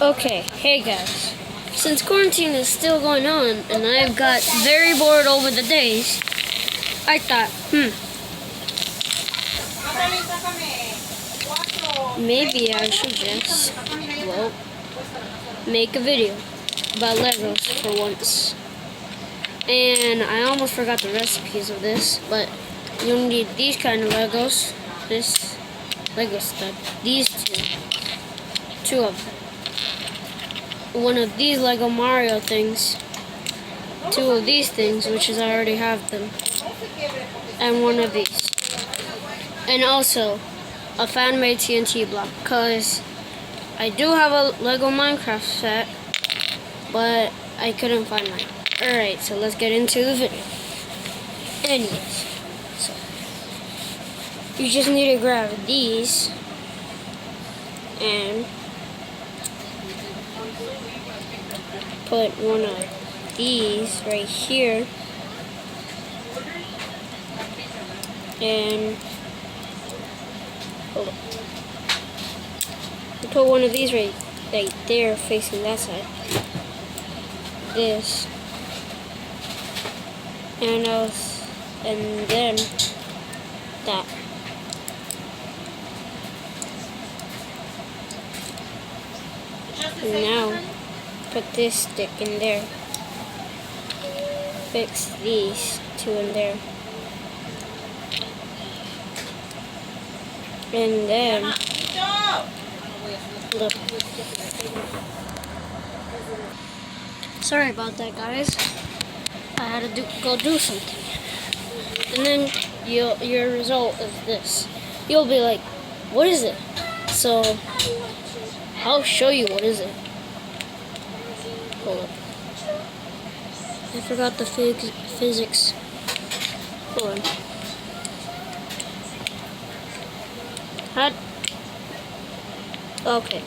Okay, hey guys. Since quarantine is still going on and I've got very bored over the days, I thought, maybe I should just, well, make a video about Legos for once. And I almost forgot the recipes of this, but you'll need these kind of Legos, this Lego stud, these two of them. One of these Lego Mario things, two of these things, which is I already have them, and one of these. And also a fan-made TNT block, because I do have a Lego Minecraft set, but I couldn't find mine. Alright, so let's get into the video. Anyways, so you just need to grab these and put one of these right here and hold up. Put one of these right there facing that side. This and then that. And now put this stick in there. Fix these two in there. And then look. Sorry about that, guys. I had to go do something. And then your result is this. You'll be like, what is it? So I'll show you what is it. Hold up. I forgot the physics. Hold on. Okay.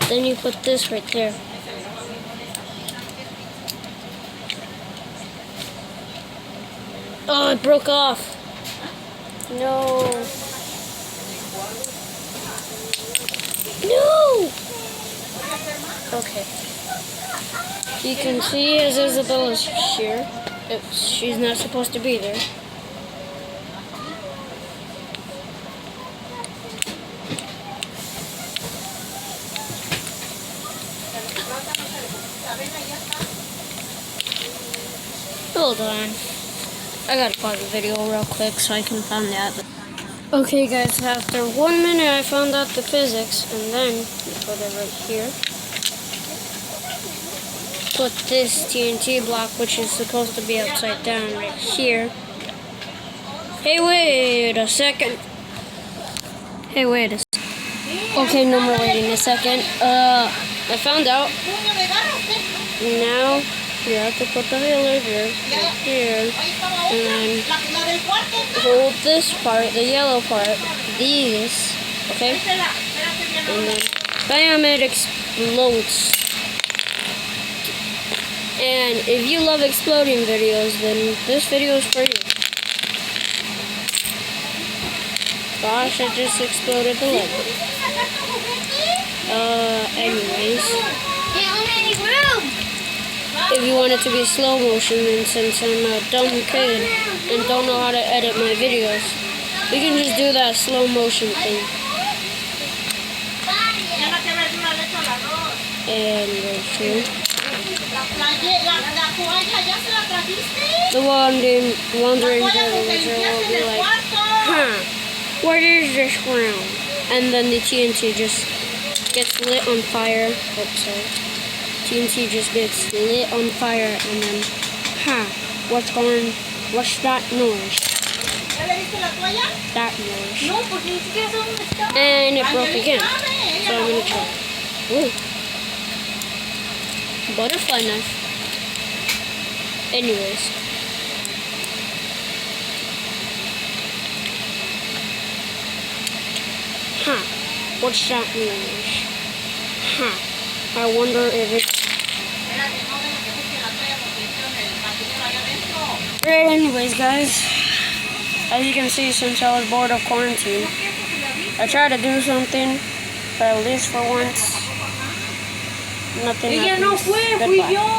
Then you put this right there. Oh, it broke off. No. No! Okay. You can see as Isabella's here. She's not supposed to be there. Hold on. I gotta pause the video real quick so I can find that. Okay guys, after 1 minute I found out the physics, and then you put it right here. Put this TNT block, which is supposed to be upside down, right here. Hey, wait a second. Hey, wait a second. Okay, no more waiting a second. I found out. Now you have to put the halo here, right here, and then hold this part, the yellow part, these, okay? And then bam, it explodes. And if you love exploding videos, then this video is for you. Gosh, I just exploded the Lego. Anyways. If you want it to be slow motion, and since I'm a dumb kid and don't know how to edit my videos, we can just do that slow motion thing. And right here. The wandering villager will be like, what is this ground? And then the TNT just gets lit on fire. Oops, sorry. TNT just gets lit on fire, and then, what's that noise? That noise. And it broke again. So I'm gonna try. Ooh. Butterfly knife. Anyways. What's that noise? I wonder if it's... Alright, anyways, guys. As you can see, since I was bored of quarantine, I tried to do something, but at least for once, nothing Ella no happens. fue, fui Goodbye. yo.